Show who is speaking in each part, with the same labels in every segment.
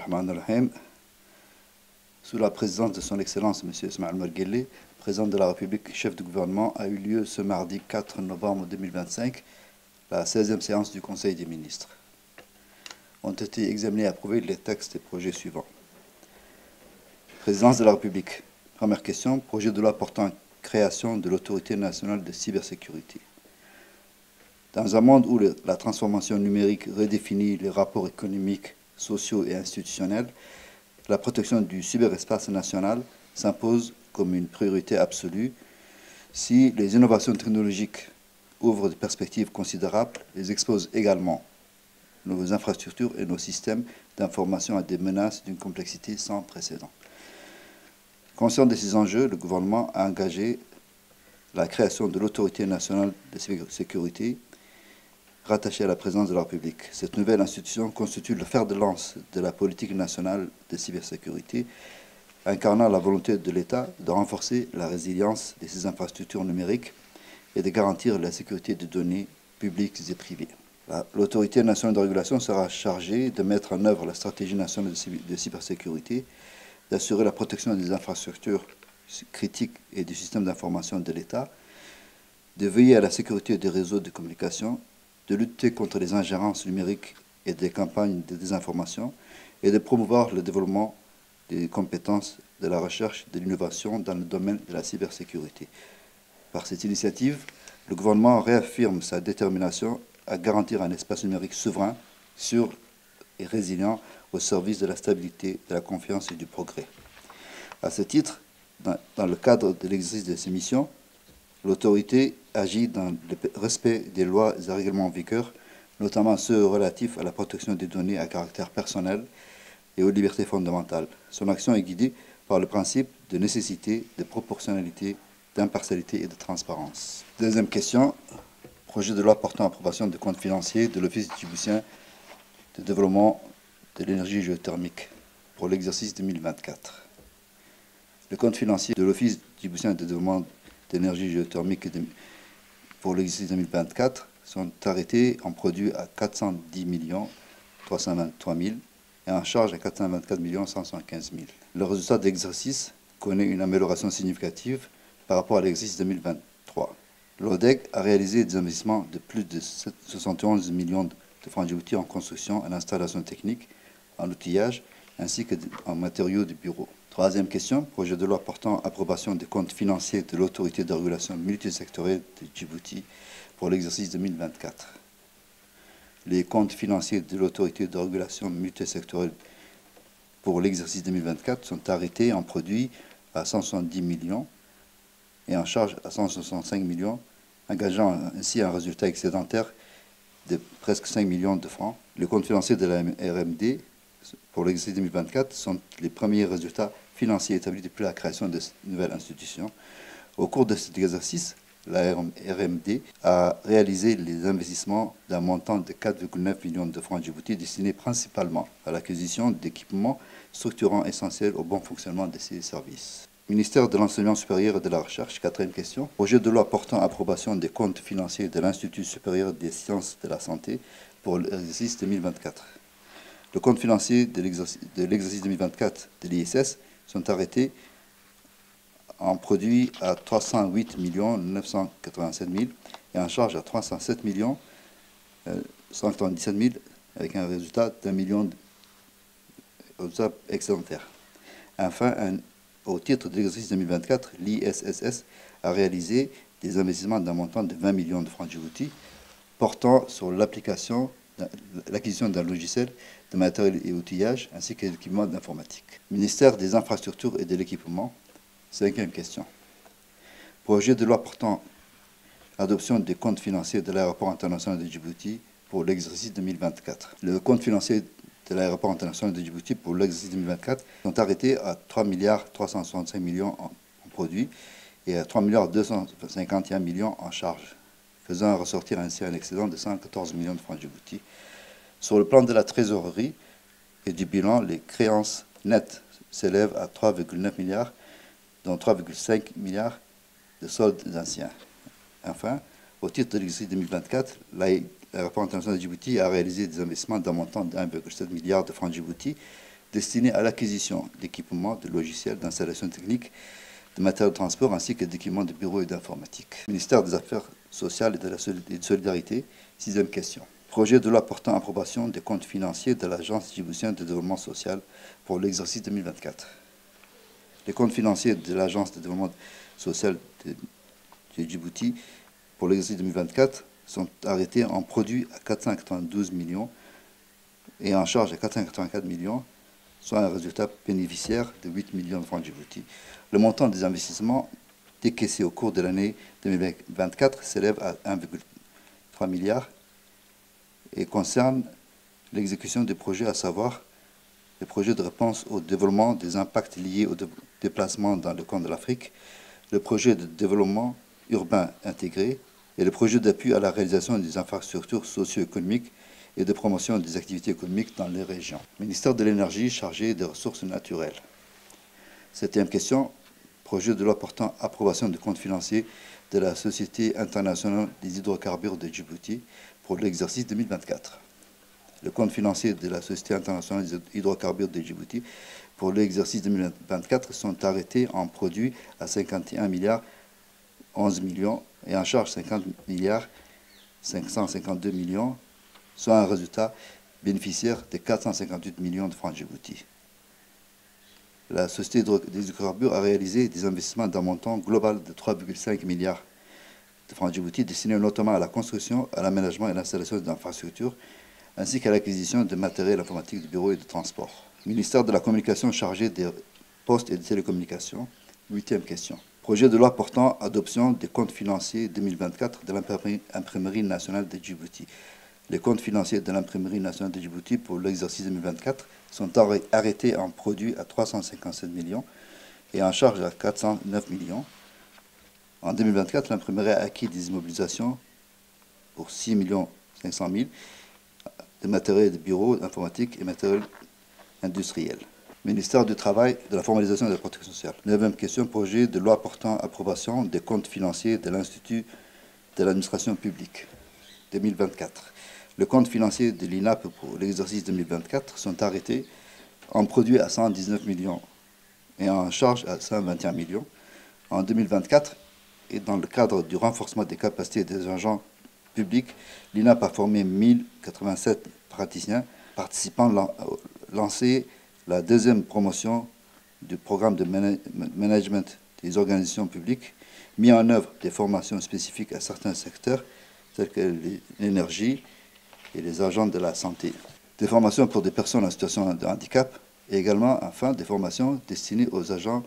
Speaker 1: Rahman Rahim. Sous la présidence de son Excellence M. Ismaël Marguerite, président de la République, chef du gouvernement, a eu lieu ce mardi 4 novembre 2025 la 16e séance du Conseil des ministres. Ont été examinés et approuvés les textes et projets suivants. Présidence de la République. Première question, projet de loi portant création de l'Autorité nationale de cybersécurité. Dans un monde où la transformation numérique redéfinit les rapports économiques, sociaux et institutionnels, la protection du cyberespace national s'impose comme une priorité absolue. Si les innovations technologiques ouvrent des perspectives considérables, elles exposent également nos infrastructures et nos systèmes d'information à des menaces d'une complexité sans précédent. Conscient de ces enjeux, le gouvernement a engagé la création de l'Autorité nationale de cybersécurité rattachée à la présidence de la République. Cette nouvelle institution constitue le fer de lance de la politique nationale de cybersécurité, incarnant la volonté de l'État de renforcer la résilience de ses infrastructures numériques et de garantir la sécurité des données publiques et privées. L'Autorité nationale de régulation sera chargée de mettre en œuvre la stratégie nationale de cybersécurité, d'assurer la protection des infrastructures critiques et du système d'information de l'État, de veiller à la sécurité des réseaux de communication, de lutter contre les ingérences numériques et des campagnes de désinformation, et de promouvoir le développement des compétences de la recherche et de l'innovation dans le domaine de la cybersécurité. Par cette initiative, le gouvernement réaffirme sa détermination à garantir un espace numérique souverain, sûr et résilient au service de la stabilité, de la confiance et du progrès. À ce titre, dans le cadre de l'exercice de ses missions, l'autorité agit dans le respect des lois et règlements en vigueur, notamment ceux relatifs à la protection des données à caractère personnel et aux libertés fondamentales. Son action est guidée par le principe de nécessité, de proportionnalité, d'impartialité et de transparence. Deuxième question, projet de loi portant approbation des comptes financiers de l'Office djiboutien de développement de l'énergie géothermique pour l'exercice 2024. Le compte financier de l'Office djiboutien de développement de l'énergie géothermique pour l'exercice 2024 sont arrêtés en produit à 410 323 000 et en charge à 424 175 000. Le résultat de l'exercice connaît une amélioration significative par rapport à l'exercice 2023. L'ODEC a réalisé des investissements de plus de 71 millions de francs djibouti en construction, en installation technique, en outillage, ainsi qu'en matériaux de bureau. Troisième question, projet de loi portant approbation des comptes financiers de l'autorité de régulation multisectorielle de Djibouti pour l'exercice 2024. Les comptes financiers de l'autorité de régulation multisectorielle pour l'exercice 2024 sont arrêtés en produit à 170 millions et en charge à 165 millions, engageant ainsi un résultat excédentaire de presque 5 millions de francs. Les comptes financiers de la RMD pour l'exercice 2024 sont les premiers résultats financiers établis depuis la création de cette nouvelle institution. Au cours de cet exercice, la RMD a réalisé les investissements d'un montant de 4,9 millions de francs djibouti destinés principalement à l'acquisition d'équipements structurants essentiels au bon fonctionnement de ces services. Ministère de l'Enseignement supérieur et de la Recherche, quatrième question. Projet de loi portant approbation des comptes financiers de l'Institut supérieur des sciences de la santé pour l'exercice 2024. Le compte financier de l'exercice 2024 de l'ISS sont arrêtés en produit à 308 987 000 et en charge à 307 197 000 avec un résultat d'1 million excédentaire. Enfin, au titre de l'exercice 2024, l'ISSS a réalisé des investissements d'un montant de 20 millions de francs djibouti portant sur l'acquisition d'un logiciel de matériel et outillage ainsi que d'équipements d'informatique. Ministère des infrastructures et de l'équipement, cinquième question. Projet de loi portant adoption des comptes financiers de l'aéroport international de Djibouti pour l'exercice 2024. Le compte financier de l'aéroport international de Djibouti pour l'exercice 2024 sont arrêtés à 3 365 millions en produits et à 3 251 millions en charge, faisant ressortir ainsi un excédent de 114 millions de francs djibouti. Sur le plan de la trésorerie et du bilan, les créances nettes s'élèvent à 3,9 milliards, dont 3,5 milliards de soldes anciens. Enfin, au titre de l'exercice 2024, l'aéroport international de Djibouti a réalisé des investissements d'un montant de 1,7 milliard de francs djibouti destinés à l'acquisition d'équipements, de logiciels, d'installations techniques, de matériel de transport ainsi que d'équipements de bureaux et d'informatique. Ministère des Affaires sociales et de la solidarité, sixième question. Projet de loi portant approbation des comptes financiers de l'Agence djiboutienne de développement social pour l'exercice 2024. Les comptes financiers de l'Agence de développement social de Djibouti pour l'exercice 2024 sont arrêtés en produit à 492 millions et en charge à 484 millions, soit un résultat bénéficiaire de 8 millions de francs Djibouti. Le montant des investissements décaissés au cours de l'année 2024 s'élève à 1,3 milliard et concerne l'exécution des projets, à savoir les projets de réponse au développement des impacts liés au déplacement dans le Corne de l'Afrique, le projet de développement urbain intégré et le projet d'appui à la réalisation des infrastructures socio-économiques et de promotion des activités économiques dans les régions. Ministère de l'Énergie chargé des ressources naturelles. Septième question, projet de loi portant approbation des comptes financiers de la Société internationale des hydrocarbures de Djibouti pour l'exercice 2024. Le compte financier de la Société internationale des hydrocarbures de Djibouti pour l'exercice 2024 sont arrêtés en produit à 51 milliards 11 millions et en charge 50 milliards 552 millions, soit un résultat bénéficiaire de 458 millions de francs Djibouti. La Société des hydrocarbures a réalisé des investissements d'un montant global de 3,5 milliards de francs Djibouti destinés notamment à la construction, à l'aménagement et à l'installation d'infrastructures, ainsi qu'à l'acquisition de matériel informatique de bureaux et de transport. Ministère de la Communication chargé des postes et des télécommunications. Huitième question. Projet de loi portant adoption des comptes financiers 2024 de l'Imprimerie nationale de Djibouti. Les comptes financiers de l'Imprimerie nationale de Djibouti pour l'exercice 2024 sont arrêtés en produit à 357 millions et en charge à 409 millions. En 2024, l'imprimerie a acquis des immobilisations pour 6 500 000 de matériel de bureau, informatique et matériel industriel. Ministère du Travail, de la formalisation et de la protection sociale. Neuvième question, projet de loi portant approbation des comptes financiers de l'Institut de l'administration publique 2024. Les comptes financiers de l'INAP pour l'exercice 2024 sont arrêtés en produit à 119 millions et en charge à 121 millions. En 2024, et dans le cadre du renforcement des capacités des agents publics, l'INAP a formé 1087 praticiens participants, lancé la deuxième promotion du programme de management des organisations publiques, mis en œuvre des formations spécifiques à certains secteurs, tels que l'énergie et les agents de la santé. Des formations pour des personnes en situation de handicap et également, enfin, des formations destinées aux agents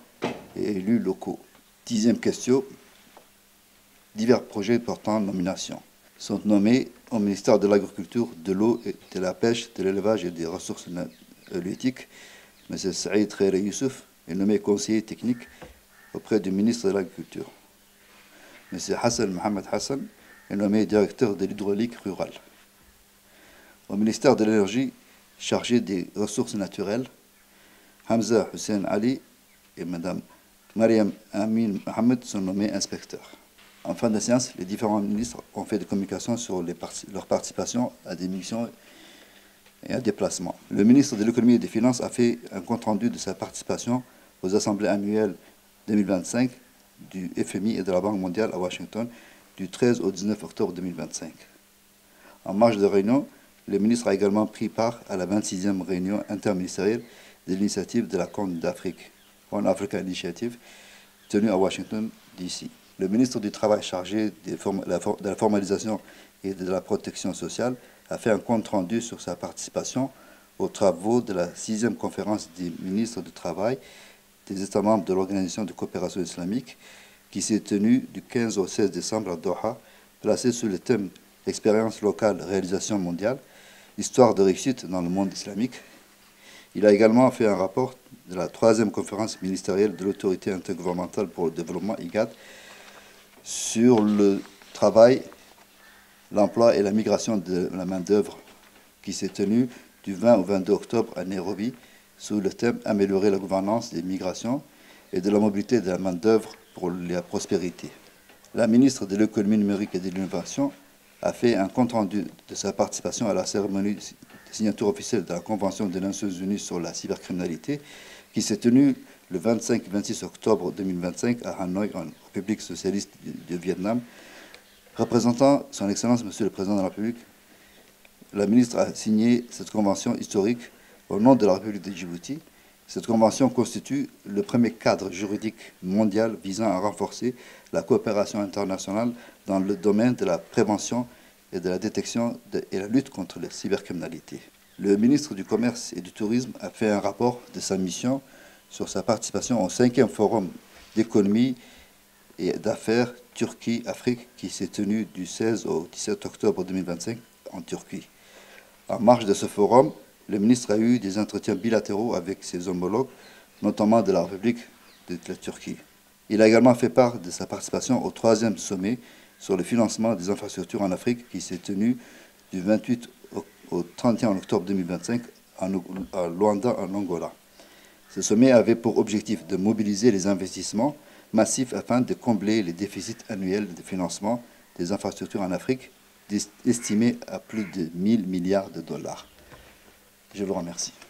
Speaker 1: et élus locaux. Dixième question, divers projets portant nomination sont nommés au ministère de l'Agriculture, de l'eau et de la pêche, de l'élevage et des ressources halieutiques. M. Saïd Khairi Youssouf est nommé conseiller technique auprès du ministre de l'Agriculture. M. Hassan Mohamed Hassan est nommé directeur de l'hydraulique rurale. Au ministère de l'Énergie, chargé des ressources naturelles, Hamza Hussein Ali et Mme Mariam Amin Mohamed sont nommés inspecteurs. En fin de séance, les différents ministres ont fait des communications sur leur participation à des missions et à déplacements. Le ministre de l'Économie et des Finances a fait un compte-rendu de sa participation aux assemblées annuelles 2025 du FMI et de la Banque mondiale à Washington du 13 au 19 octobre 2025. En marge de réunion, le ministre a également pris part à la 26e réunion interministérielle de l'initiative de la Corne d'Afrique, Horn Africa Initiative, tenue à Washington, D.C. Le ministre du Travail chargé de la formalisation et de la protection sociale a fait un compte-rendu sur sa participation aux travaux de la 6e conférence des ministres du Travail des États membres de l'Organisation de coopération islamique qui s'est tenue du 15 au 16 décembre à Doha, placée sous le thème « Expérience locale, réalisation mondiale, histoire de réussite dans le monde islamique ». Il a également fait un rapport de la 3e conférence ministérielle de l'autorité intergouvernementale pour le développement, IGAD, sur le travail, l'emploi et la migration de la main-d'œuvre qui s'est tenue du 20 au 22 octobre à Nairobi sous le thème « Améliorer la gouvernance des migrations et de la mobilité de la main-d'œuvre pour la prospérité ». La ministre de l'Économie numérique et de l'Innovation a fait un compte-rendu de sa participation à la cérémonie signature officielle de la Convention des Nations Unies sur la cybercriminalité, qui s'est tenue le 25-26 octobre 2025 à Hanoï, en République socialiste du Vietnam. Représentant son Excellence, Monsieur le Président de la République, la ministre a signé cette convention historique au nom de la République de Djibouti. Cette convention constitue le premier cadre juridique mondial visant à renforcer la coopération internationale dans le domaine de la prévention et de la détection et la lutte contre la cybercriminalité. Le ministre du Commerce et du Tourisme a fait un rapport de sa mission sur sa participation au 5e Forum d'économie et d'affaires Turquie-Afrique qui s'est tenu du 16 au 17 octobre 2025 en Turquie. En marge de ce forum, le ministre a eu des entretiens bilatéraux avec ses homologues, notamment de la République de la Turquie. Il a également fait part de sa participation au 3e sommet sur le financement des infrastructures en Afrique qui s'est tenu du 28 au 31 octobre 2025 à Luanda, en Angola. Ce sommet avait pour objectif de mobiliser les investissements massifs afin de combler les déficits annuels de financement des infrastructures en Afrique, estimés à plus de 1 000 milliards de dollars. Je vous remercie.